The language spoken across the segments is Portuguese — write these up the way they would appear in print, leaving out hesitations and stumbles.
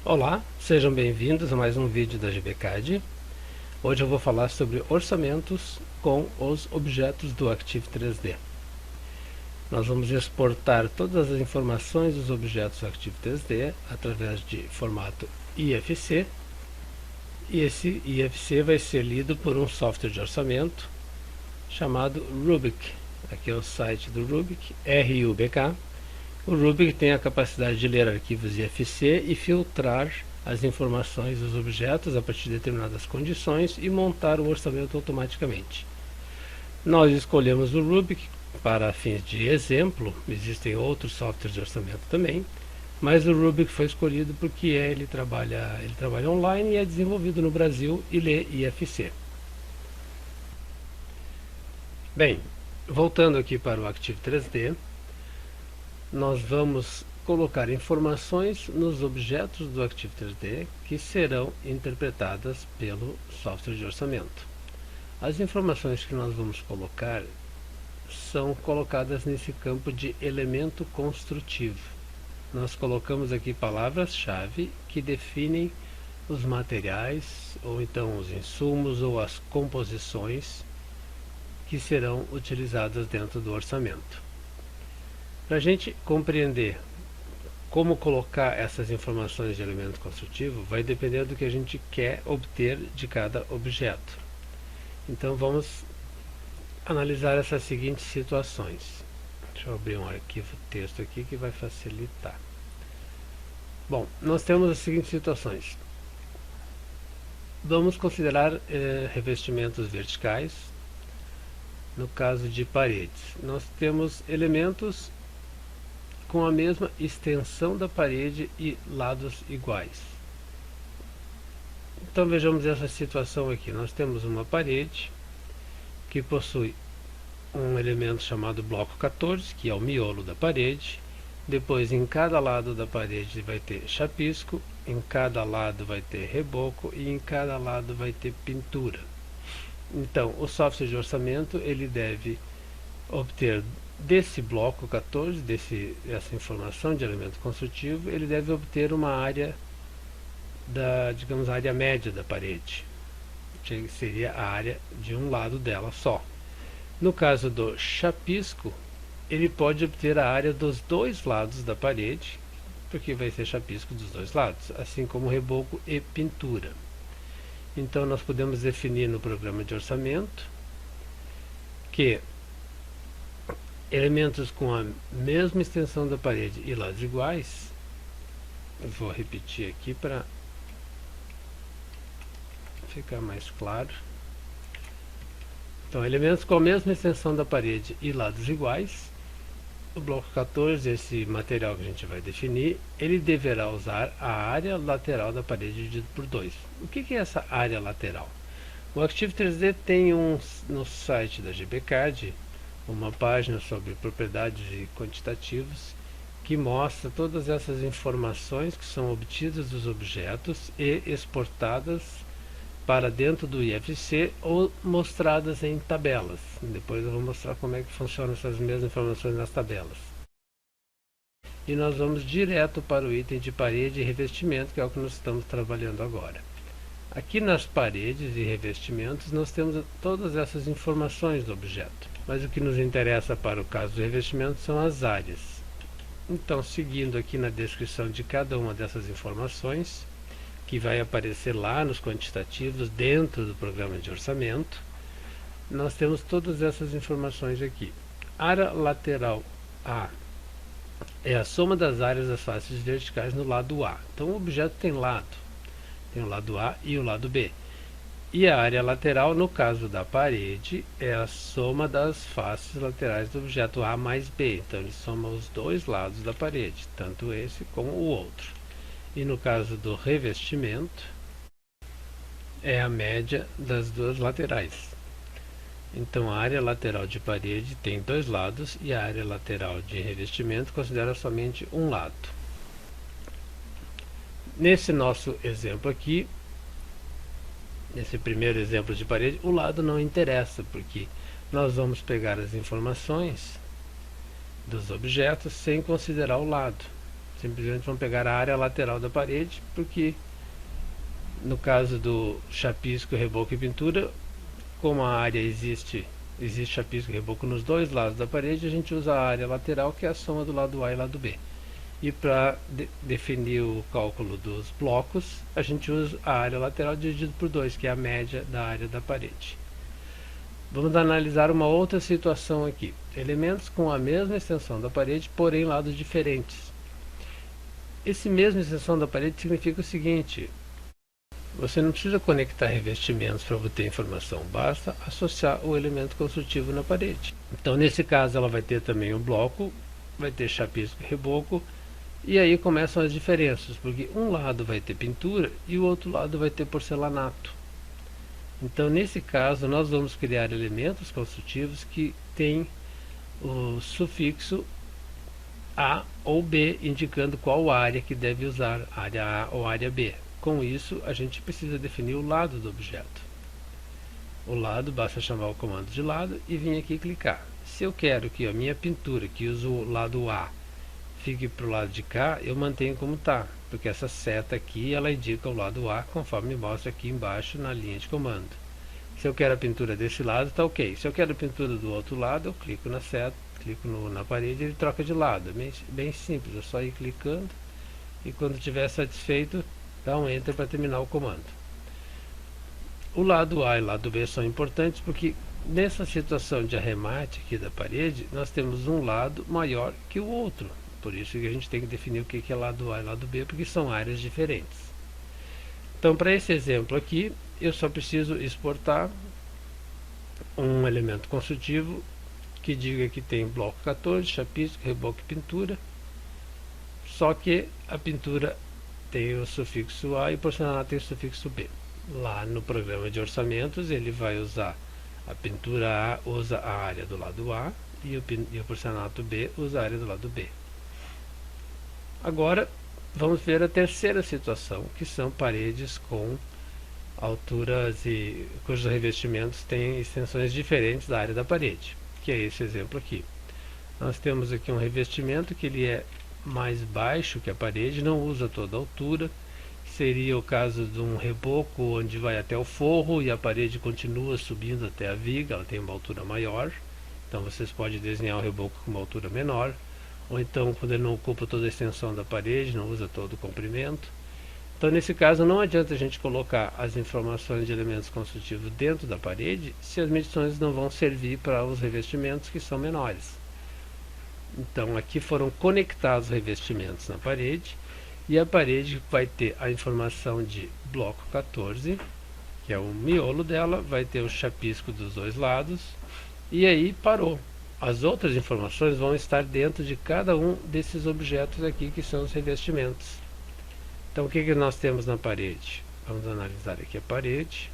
Olá, sejam bem-vindos a mais um vídeo da GBCAD. Hoje eu vou falar sobre orçamentos com os objetos do Active 3D. Nós vamos exportar todas as informações dos objetos do Active 3D através de formato IFC. E esse IFC vai ser lido por um software de orçamento chamado Rubik. Aqui é o site do Rubik, RUBK. O Rubik tem a capacidade de ler arquivos IFC e filtrar as informações dos objetos a partir de determinadas condições e montar o orçamento automaticamente. Nós escolhemos o Rubik para fins de exemplo, existem outros softwares de orçamento também, mas o Rubik foi escolhido porque ele trabalha online e é desenvolvido no Brasil e lê IFC. Bem, voltando aqui para o Active 3D, nós vamos colocar informações nos objetos do Active 3D que serão interpretadas pelo software de orçamento. As informações que nós vamos colocar são colocadas nesse campo de elemento construtivo. Nós colocamos aqui palavras-chave que definem os materiais, ou então os insumos ou as composições que serão utilizadas dentro do orçamento. Para a gente compreender como colocar essas informações de elemento construtivo, vai depender do que a gente quer obter de cada objeto. Então vamos analisar essas seguintes situações. Deixa eu abrir um arquivo texto aqui que vai facilitar. Bom, nós temos as seguintes situações. Vamos considerar revestimentos verticais. No caso de paredes, nós temos elementos com a mesma extensão da parede e lados iguais. Então vejamos essa situação aqui. Nós temos uma parede que possui um elemento chamado bloco 14, que é o miolo da parede. Depois, em cada lado da parede vai ter chapisco, em cada lado vai ter reboco e em cada lado vai ter pintura. Então, o software de orçamento ele deve obter desse bloco 14, essa informação de elemento construtivo, ele deve obter uma área digamos, a área média da parede, que seria a área de um lado dela só. No caso do chapisco, ele pode obter a área dos dois lados da parede, porque vai ser chapisco dos dois lados, assim como reboco e pintura. Então nós podemos definir no programa de orçamento que elementos com a mesma extensão da parede e lados iguais, eu vou repetir aqui para ficar mais claro. Então, elementos com a mesma extensão da parede e lados iguais, o bloco 14, esse material que a gente vai definir, ele deverá usar a área lateral da parede dividido por 2. O que é essa área lateral? O Active 3D tem no site da GBCAD uma página sobre propriedades e quantitativos que mostra todas essas informações que são obtidas dos objetos e exportadas para dentro do IFC ou mostradas em tabelas. Depois eu vou mostrar como é que funcionam essas mesmas informações nas tabelas. E nós vamos direto para o item de parede e revestimento, que é o que nós estamos trabalhando agora. Aqui nas paredes e revestimentos nós temos todas essas informações do objeto, mas o que nos interessa para o caso do revestimento são as áreas. Então, seguindo aqui na descrição de cada uma dessas informações, que vai aparecer lá nos quantitativos dentro do programa de orçamento, nós temos todas essas informações aqui. Área lateral A é a soma das áreas das faces verticais no lado A. Então o objeto tem lado. Tem o lado A e o lado B. E a área lateral, no caso da parede, é a soma das faces laterais do objeto A mais B. Então ele soma os dois lados da parede, tanto esse como o outro. E no caso do revestimento, é a média das duas laterais. Então a área lateral de parede tem dois lados e a área lateral de revestimento considera somente um lado. Nesse nosso exemplo aqui, nesse primeiro exemplo de parede, o lado não interessa, porque nós vamos pegar as informações dos objetos sem considerar o lado. Simplesmente vamos pegar a área lateral da parede, porque no caso do chapisco, reboco e pintura, como a área existe chapisco e reboco nos dois lados da parede, a gente usa a área lateral, que é a soma do lado A e lado B. E para definir o cálculo dos blocos, a gente usa a área lateral dividido por 2, que é a média da área da parede. Vamos analisar uma outra situação aqui. Elementos com a mesma extensão da parede, porém lados diferentes. Esse mesmo extensão da parede significa o seguinte: você não precisa conectar revestimentos para obter informação, basta associar o elemento construtivo na parede. Então, nesse caso, ela vai ter também um bloco, vai ter chapisco e reboco, e aí começam as diferenças, porque um lado vai ter pintura e o outro lado vai ter porcelanato. Então, nesse caso, nós vamos criar elementos construtivos que têm o sufixo A ou B, indicando qual área que deve usar, área A ou área B. Com isso, a gente precisa definir o lado do objeto. O lado, basta chamar o comando de lado e vir aqui clicar. Se eu quero que a minha pintura, que usa o lado A, fique para o lado de cá, eu mantenho como está, porque essa seta aqui, ela indica o lado A, conforme mostra aqui embaixo na linha de comando. Se eu quero a pintura desse lado, está ok. Se eu quero a pintura do outro lado, eu clico na seta, clico na parede e ele troca de lado. Bem simples, é só ir clicando e quando estiver satisfeito, dá um Enter para terminar o comando. O lado A e o lado B são importantes porque nessa situação de arremate aqui da parede, nós temos um lado maior que o outro. Por isso que a gente tem que definir o que é lado A e lado B, porque são áreas diferentes. Então, para esse exemplo aqui, eu só preciso exportar um elemento construtivo que diga que tem bloco 14, chapisco, reboco e pintura, só que a pintura tem o sufixo A e o porcelanato tem o sufixo B. Lá no programa de orçamentos, ele vai usar a pintura A, usa a área do lado A, e o porcelanato B usa a área do lado B. Agora, vamos ver a terceira situação, que são paredes com alturas e cujos revestimentos têm extensões diferentes da área da parede, que é esse exemplo aqui. Nós temos aqui um revestimento que ele é mais baixo que a parede, não usa toda a altura. Seria o caso de um reboco onde vai até o forro e a parede continua subindo até a viga, ela tem uma altura maior. Então vocês podem desenhar o reboco com uma altura menor. Ou então quando ele não ocupa toda a extensão da parede, não usa todo o comprimento. Então nesse caso não adianta a gente colocar as informações de elementos construtivos dentro da parede se as medições não vão servir para os revestimentos que são menores. Então aqui foram conectados revestimentos na parede e a parede vai ter a informação de bloco 14, que é o miolo dela, vai ter o chapisco dos dois lados e aí parou. As outras informações vão estar dentro de cada um desses objetos aqui que são os revestimentos. Então o que nós temos na parede? Vamos analisar aqui a parede.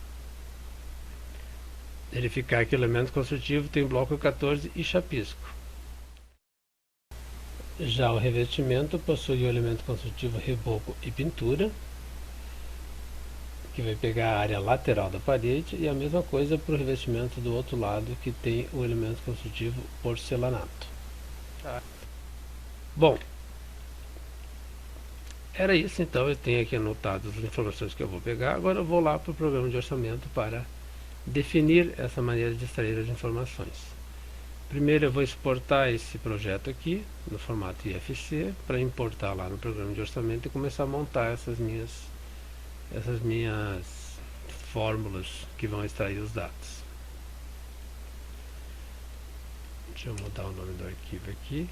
Verificar que o elemento construtivo tem bloco 14 e chapisco. Já o revestimento possui o elemento construtivo reboco e pintura, que vai pegar a área lateral da parede, e a mesma coisa para o revestimento do outro lado, que tem o elemento construtivo porcelanato. Bom, era isso então, eu tenho aqui anotado as informações que eu vou pegar. Agora eu vou lá para o programa de orçamento para definir essa maneira de extrair as informações. Primeiro eu vou exportar esse projeto aqui no formato IFC para importar lá no programa de orçamento e começar a montar essas minhas fórmulas que vão extrair os dados. Deixa eu mudar o nome do arquivo aqui.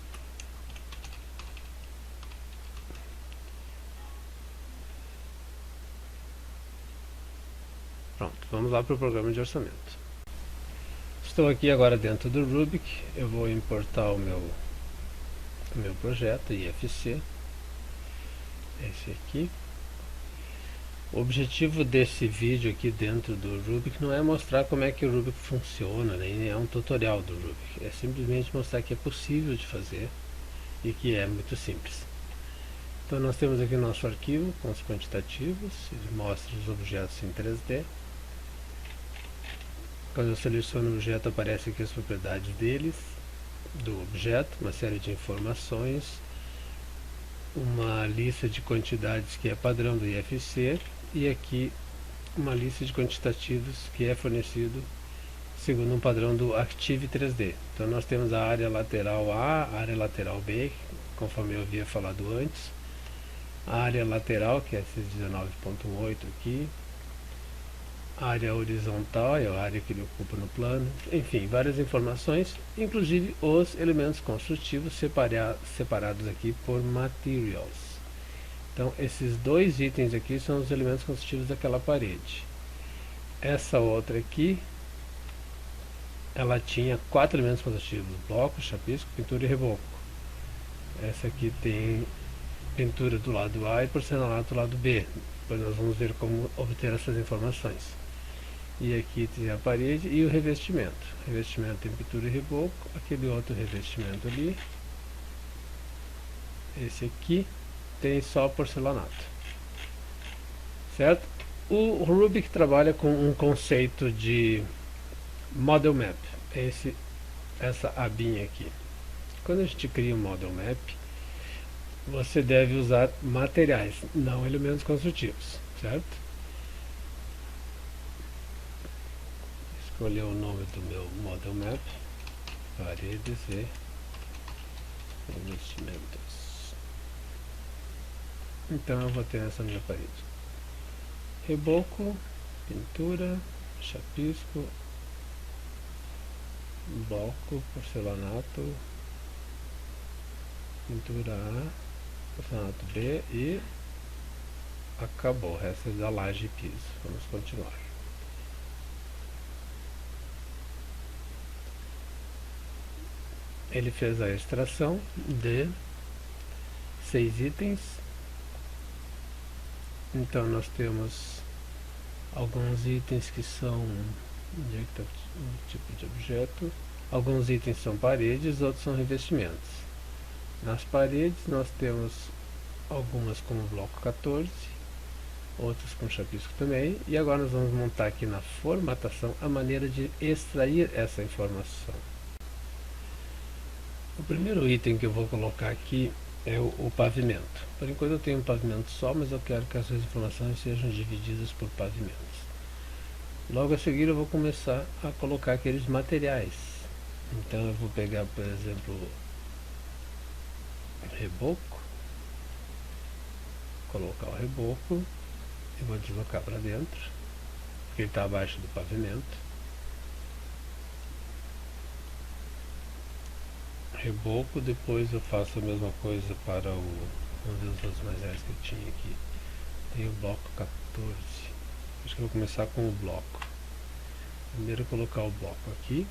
Pronto, vamos lá para o programa de orçamento. Estou aqui agora dentro do Rubik, eu vou importar o meu projeto IFC, esse aqui. O objetivo desse vídeo aqui dentro do Rubik não é mostrar como é que o Rubik funciona, nem é um tutorial do Rubik, é simplesmente mostrar que é possível de fazer e que é muito simples. Então nós temos aqui o nosso arquivo com os quantitativos, ele mostra os objetos em 3D. Quando eu seleciono o objeto, aparecem aqui as propriedades deles, do objeto, uma série de informações, uma lista de quantidades que é padrão do IFC e aqui uma lista de quantitativos que é fornecido segundo um padrão do Active 3D. Então nós temos a área lateral A, a área lateral B, conforme eu havia falado antes, a área lateral, que é esses 19.8 aqui, a área horizontal é a área que ele ocupa no plano, enfim, várias informações, inclusive os elementos construtivos separados aqui por materials. Então esses dois itens aqui são os elementos construtivos daquela parede. Essa outra aqui, ela tinha 4 elementos construtivos: bloco, chapisco, pintura e reboco. Essa aqui tem pintura do lado A e porcelanato do lado B. Depois nós vamos ver como obter essas informações. E aqui tem a parede e o revestimento. O revestimento tem pintura e reboco. Aquele outro revestimento ali, esse aqui, tem só porcelanato. Certo? O Rubik trabalha com um conceito de Model Map. Essa abinha aqui. Quando a gente cria um Model Map, você deve usar materiais, não elementos construtivos, certo? Escolher o nome do meu Model Map, paredes e revestimentos. Então eu vou ter essa minha parede: reboco, pintura, chapisco, bloco, porcelanato, pintura A, porcelanato B e acabou. O resto é da laje e piso. Vamos continuar. Ele fez a extração de 6 itens. Então nós temos alguns itens que são, onde é que está o tipo de objeto? Alguns itens são paredes, outros são revestimentos. Nas paredes nós temos algumas com o bloco 14, outras com chapisco também, e agora nós vamos montar aqui na formatação a maneira de extrair essa informação. O primeiro item que eu vou colocar aqui é o pavimento. Por enquanto eu tenho um pavimento só, mas eu quero que essas informações sejam divididas por pavimentos. Logo a seguir eu vou começar a colocar aqueles materiais. Então eu vou pegar, por exemplo, reboco, colocar o reboco e vou deslocar para dentro, porque ele está abaixo do pavimento. Reboco, depois eu faço a mesma coisa para o, vamos ver os outros materiais que eu tinha aqui. Tem o bloco 14, acho que eu vou começar com o bloco. Primeiro colocar o bloco aqui,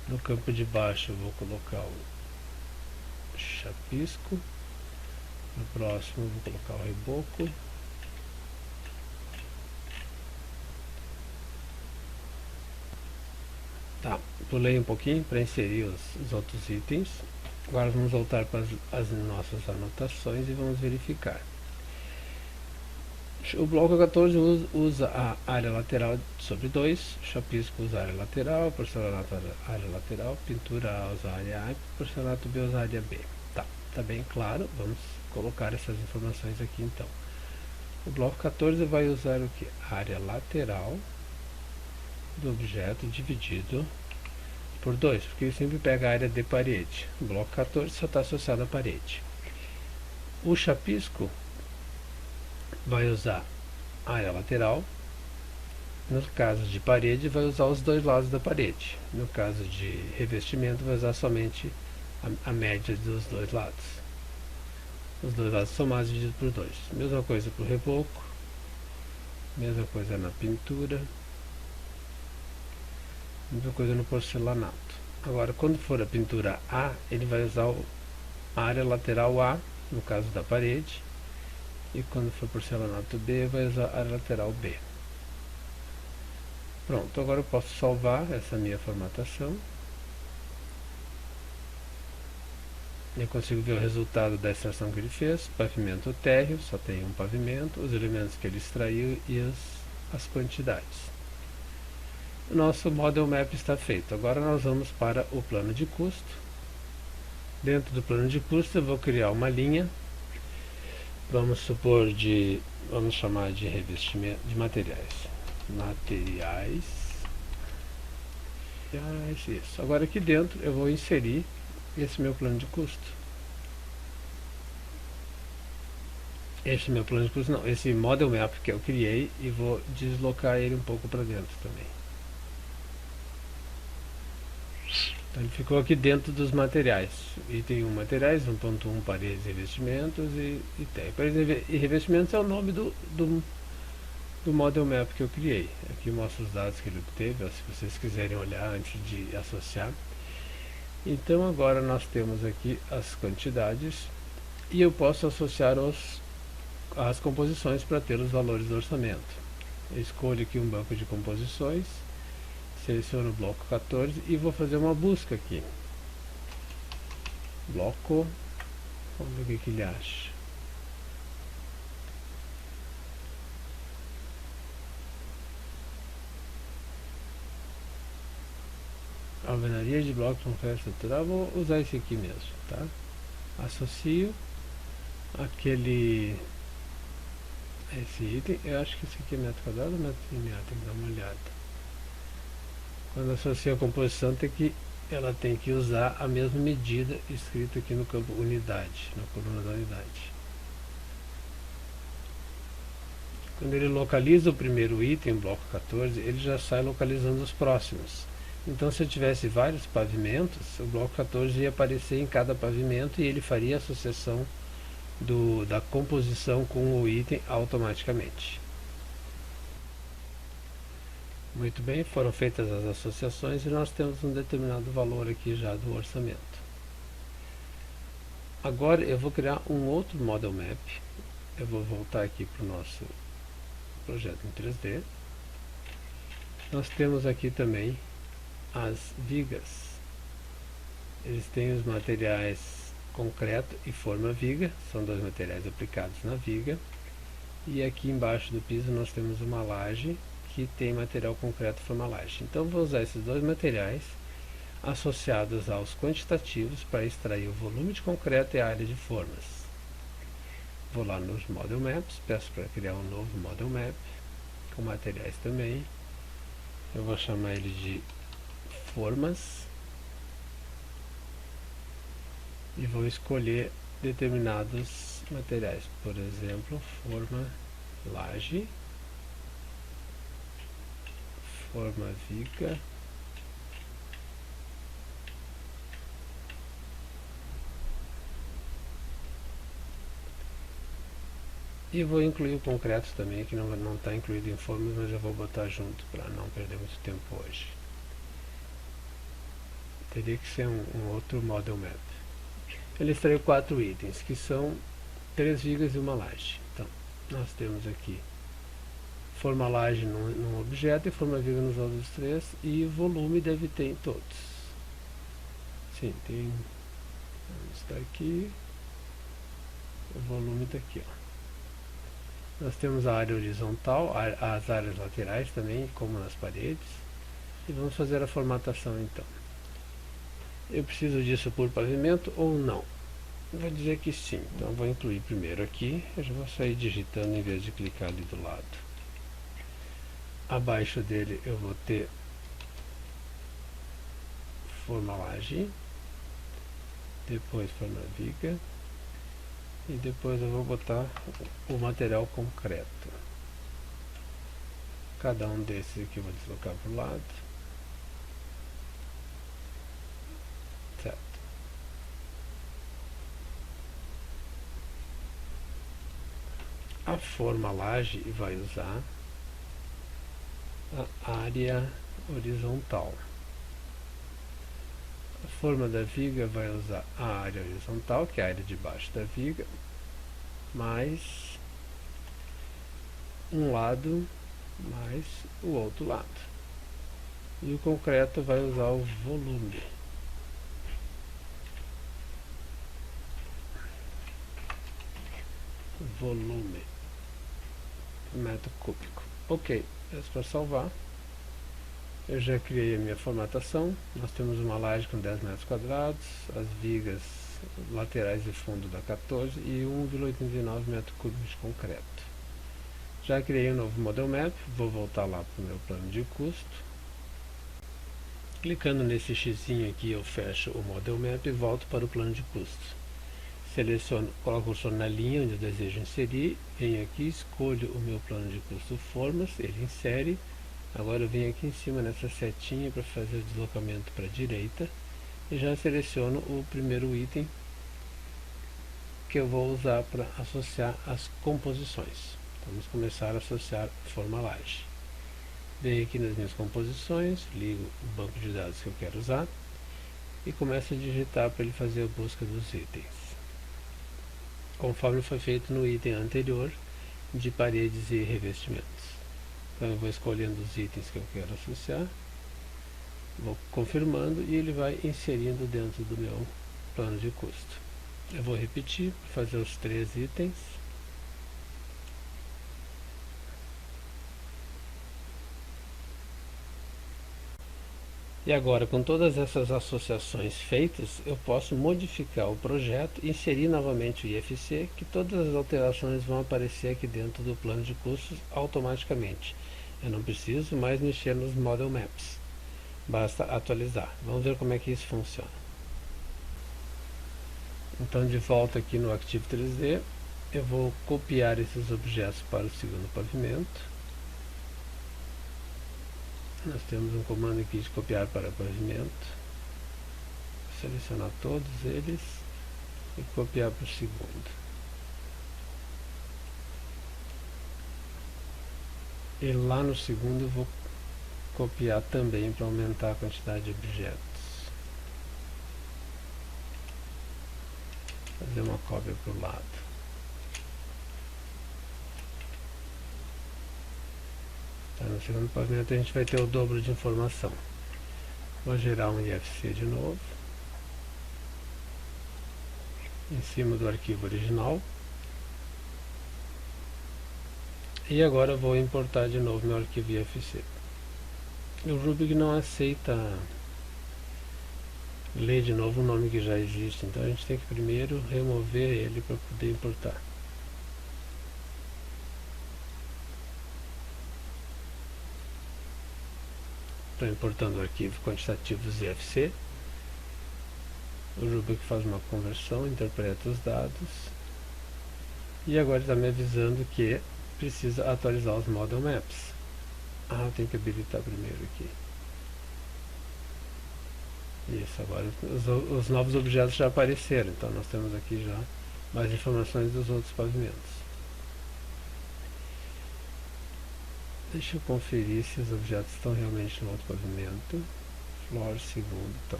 no campo de baixo eu vou colocar o chapisco, no próximo eu vou colocar o reboco, tá, pulei um pouquinho para inserir os outros itens. Agora vamos voltar para as nossas anotações e vamos verificar. O bloco 14 usa a área lateral sobre 2, chapisco usa a área lateral, porcelanato a área lateral, pintura A usa a área A e porcelanato B usa a área B. Tá bem claro, vamos colocar essas informações aqui então. O bloco 14 vai usar o que? A área lateral do objeto dividido por 2, porque ele sempre pega a área de parede. O bloco 14 só está associado à parede. O chapisco vai usar a área lateral. No caso de parede, vai usar os dois lados da parede. No caso de revestimento, vai usar somente a média dos dois lados. Os dois lados somados divididos por 2. Mesma coisa para o reboco. Mesma coisa na pintura. Mesma coisa no porcelanato. Agora, quando for a pintura A, ele vai usar a área lateral A, no caso da parede. E quando for porcelanato B, vai usar a área lateral B. Pronto, agora eu posso salvar essa minha formatação. Eu consigo ver o resultado da extração que ele fez. Pavimento térreo, só tem um pavimento, os elementos que ele extraiu e as quantidades. O nosso Model Map está feito. Agora nós vamos para o plano de custo. Dentro do plano de custo eu vou criar uma linha, vamos supor vamos chamar de revestimento de materiais. Materiais, isso. Agora aqui dentro eu vou inserir esse meu plano de custo. Esse model map que eu criei, e vou deslocar ele um pouco para dentro também. Então ele ficou aqui dentro dos materiais. Item 1 materiais, 1.1 paredes e revestimentos e tem. Paredes e revestimentos é o nome do model map que eu criei. Aqui mostra os dados que ele obteve, se vocês quiserem olhar antes de associar. Então agora nós temos aqui as quantidades e eu posso associar as composições para ter os valores do orçamento. Eu escolho aqui um banco de composições, seleciono o bloco 14 e vou fazer uma busca aqui. Bloco, vamos ver o que ele acha. Alvenaria de bloco com festa estrutural, vou usar esse aqui mesmo, tá? Associo esse item, eu acho que esse aqui é metro quadrado ou metro linear, tem que dar uma olhada. Quando associa a composição, ela tem que usar a mesma medida escrita aqui no campo unidade, na coluna da unidade. Quando ele localiza o primeiro item, bloco 14, ele já sai localizando os próximos. Então, se eu tivesse vários pavimentos, o bloco 14 ia aparecer em cada pavimento e ele faria a associação da composição com o item automaticamente. Muito bem, foram feitas as associações e nós temos um determinado valor aqui já do orçamento. Agora eu vou criar um outro model map. Eu vou voltar aqui para o nosso projeto em 3D. Nós temos aqui também as vigas. Eles têm os materiais concreto e forma viga, são dois materiais aplicados na viga. E aqui embaixo do piso nós temos uma laje que tem material concreto e forma laje. Então vou usar esses dois materiais associados aos quantitativos para extrair o volume de concreto e a área de formas. Vou lá nos Model Maps, peço para criar um novo Model Map, com materiais também. Eu vou chamar ele de formas. E vou escolher determinados materiais, por exemplo, forma laje, forma viga, e vou incluir o concreto também, que não está incluído em formas, mas eu vou botar junto para não perder muito tempo hoje. Teria que ser um outro model map. Ele extraiu 4 itens, que são 3 vigas e uma laje. Então, nós temos aqui forma laje num objeto e forma viga nos outros 3, e volume deve ter em todos. Sim, tem. Está aqui. O volume está aqui, ó. Nós temos a área horizontal, as áreas laterais também, como nas paredes. E vamos fazer a formatação então. Eu preciso disso por pavimento ou não? Vou dizer que sim, então vou incluir primeiro aqui. Eu já vou sair digitando em vez de clicar ali do lado. Abaixo dele eu vou ter forma laje, depois forma viga, e depois eu vou botar o material concreto. Cada um desses aqui eu vou deslocar para o lado. Certo. A forma laje vai usar a área horizontal. A forma da viga vai usar a área horizontal, que é a área de baixo da viga, mais um lado, mais o outro lado. E o concreto vai usar o volume. Metro cúbico. Ok, é para salvar. Eu já criei a minha formatação. Nós temos uma laje com 10 metros quadrados, as vigas laterais e fundo da 14 e 1,89 metros cúbicos de concreto. Já criei um novo Model Map, vou voltar lá para o meu plano de custo. Clicando nesse xizinho aqui, eu fecho o Model Map e volto para o plano de custo. Seleciono, coloco o cursor na linha onde eu desejo inserir, venho aqui, escolho o meu plano de custo formas, ele insere. Agora eu venho aqui em cima nessa setinha para fazer o deslocamento para a direita e já seleciono o primeiro item que eu vou usar para associar as composições. Vamos começar a associar forma laje. Venho aqui nas minhas composições, ligo o banco de dados que eu quero usar e começo a digitar para ele fazer a busca dos itens, conforme foi feito no item anterior de paredes e revestimentos. Então eu vou escolhendo os itens que eu quero associar, vou confirmando e ele vai inserindo dentro do meu plano de custo. Eu vou repetir para fazer os 3 itens. E agora, com todas essas associações feitas, eu posso modificar o projeto, inserir novamente o IFC, que todas as alterações vão aparecer aqui dentro do plano de custos automaticamente. Eu não preciso mais mexer nos Model Maps, basta atualizar. Vamos ver como é que isso funciona. Então, de volta aqui no Active 3D, eu vou copiar esses objetos para o segundo pavimento. Nós temos um comando aqui de copiar para pavimento. Vou selecionar todos eles e copiar para o segundo. E lá no segundo eu vou copiar também para aumentar a quantidade de objetos. Fazer uma cópia para o lado. No segundo pavimento a gente vai ter o dobro de informação. Vou gerar um IFC de novo, em cima do arquivo original. E agora vou importar de novo meu arquivo IFC. O Rubik não aceita ler de novo o nome que já existe, então a gente tem que primeiro remover ele para poder importar. Estou importando o arquivo quantitativos IFC. O Rubik faz uma conversão, interpreta os dados e agora está me avisando que precisa atualizar os Model Maps. Eu tenho que habilitar primeiro aqui. Isso, agora os novos objetos já apareceram, então nós temos aqui já mais informações dos outros pavimentos. Deixa eu conferir se os objetos estão realmente no outro pavimento. Floor segundo, então.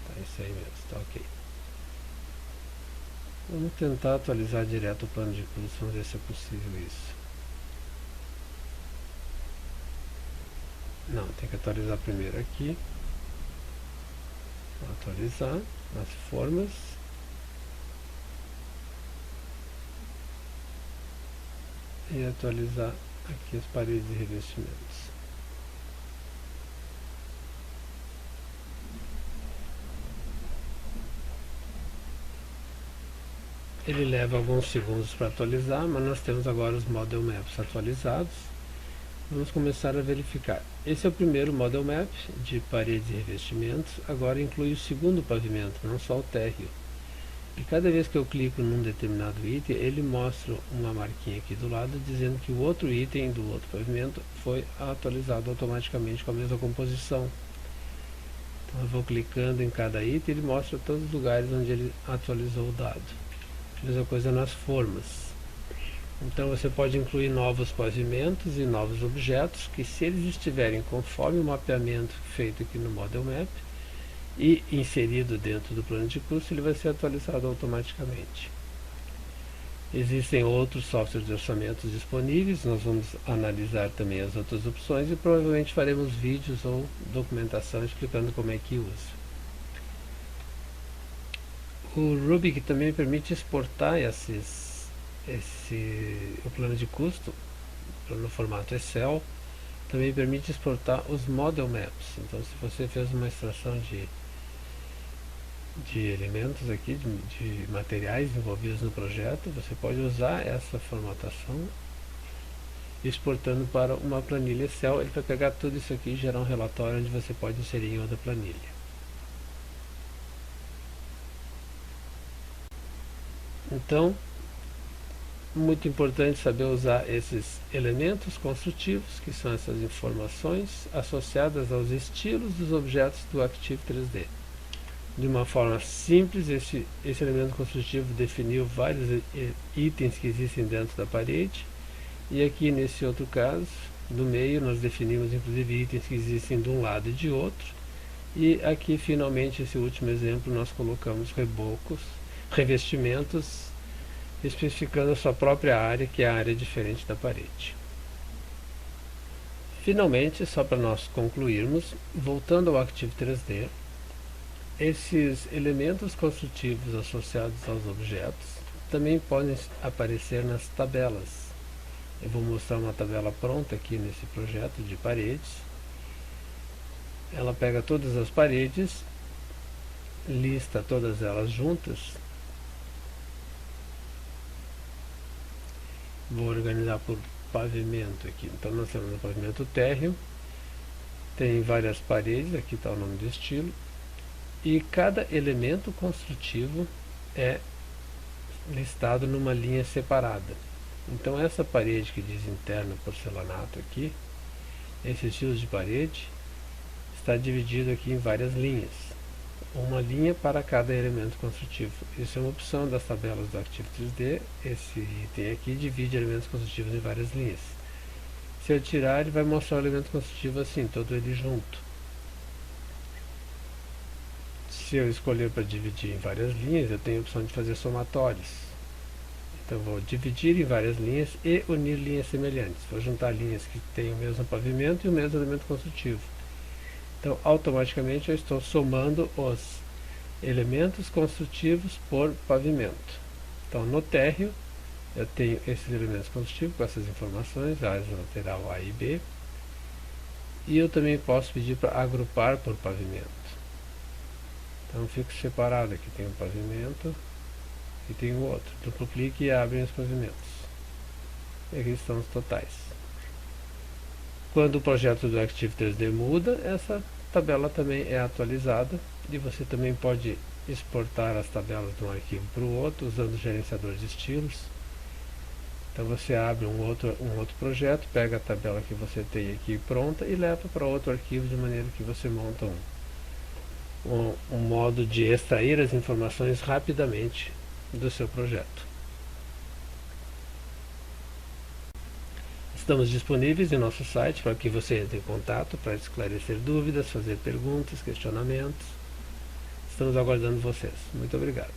Tá, isso aí mesmo, tá ok. Vamos tentar atualizar direto o plano de custo, vamos ver se é possível isso. Não, tem que atualizar primeiro aqui. Vou atualizar as formas. E atualizar aqui as paredes e revestimentos. Ele leva alguns segundos para atualizar, mas nós temos agora os Model Maps atualizados. Vamos começar a verificar. Esse é o primeiro Model Map de paredes e revestimentos. Agora inclui o segundo pavimento, não só o térreo. E cada vez que eu clico num determinado item, ele mostra uma marquinha aqui do lado dizendo que o outro item do outro pavimento foi atualizado automaticamente com a mesma composição. Então eu vou clicando em cada item e ele mostra todos os lugares onde ele atualizou o dado. Mesma coisa nas formas. Então você pode incluir novos pavimentos e novos objetos que, se eles estiverem conforme o mapeamento feito aqui no Model Map e inserido dentro do plano de custo, ele vai ser atualizado automaticamente. Existem outros softwares de orçamentos disponíveis, nós vamos analisar também as outras opções e provavelmente faremos vídeos ou documentação explicando como é que usa. O Rubik também permite exportar o plano de custo no formato Excel também permite exportar os model maps. Então, se você fez uma extração de elementos aqui, de materiais envolvidos no projeto, você pode usar essa formatação exportando para uma planilha Excel. Ele vai pegar tudo isso aqui e gerar um relatório onde você pode inserir em outra planilha. Então, muito importante saber usar esses elementos construtivos, que são essas informações associadas aos estilos dos objetos do Active 3D. De uma forma simples, esse elemento construtivo definiu vários itens que existem dentro da parede, e aqui nesse outro caso, no meio, nós definimos inclusive itens que existem de um lado e de outro, e aqui finalmente, esse último exemplo, nós colocamos rebocos, revestimentos, especificando a sua própria área, que é a área diferente da parede. Finalmente, só para nós concluirmos, voltando ao Active 3D, esses elementos construtivos associados aos objetos também podem aparecer nas tabelas. Eu vou mostrar uma tabela pronta aqui nesse projeto de paredes. Ela pega todas as paredes, lista todas elas juntas. Vou organizar por pavimento aqui. Então nós temos o pavimento térreo, tem várias paredes, aqui está o nome do estilo, e cada elemento construtivo é listado numa linha separada. Então essa parede que diz interno porcelanato aqui, esse estilo de parede, está dividido aqui em várias linhas. Uma linha para cada elemento construtivo. Isso é uma opção das tabelas do Active 3D. Esse item aqui divide elementos construtivos em várias linhas. Se eu tirar, ele vai mostrar o elemento construtivo assim, todo ele junto. Se eu escolher para dividir em várias linhas, eu tenho a opção de fazer somatórios. Então eu vou dividir em várias linhas e unir linhas semelhantes. Vou juntar linhas que têm o mesmo pavimento e o mesmo elemento construtivo. Então, automaticamente eu estou somando os elementos construtivos por pavimento. Então, no térreo, eu tenho esses elementos construtivos com essas informações, a lateral A e B. E eu também posso pedir para agrupar por pavimento. Então, fico separado. Aqui tem um pavimento e tem o outro. Duplo clique e abrem os pavimentos. E aqui estão os totais. Quando o projeto do Active 3D muda, essa tabela também é atualizada, e você também pode exportar as tabelas de um arquivo para o outro usando o gerenciador de estilos. Então você abre um outro projeto, pega a tabela que você tem aqui pronta e leva para outro arquivo, de maneira que você monta um modo de extrair as informações rapidamente do seu projeto. Estamos disponíveis em nosso site para que você entre em contato para esclarecer dúvidas, fazer perguntas, questionamentos. Estamos aguardando vocês. Muito obrigado.